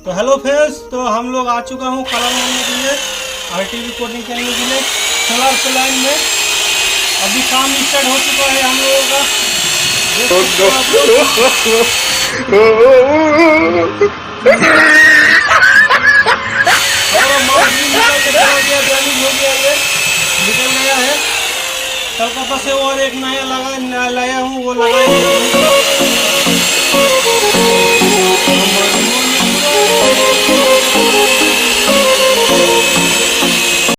तो hello friends, तो हम लोग आ चुका हूँ कलर करने के लिए, आरटीवी कोडिंग करने के लिए सोलर के लाइन में। अभी काम स्टार्ट हो चुका है हम लोगों का, देख सकते हो आप लोग। और माल भी निकल के चला गया, डैमेज हो गया, ये निकल गया है। कलकत्ता से और एक नया लाया हूँ, वो लगाएंगे।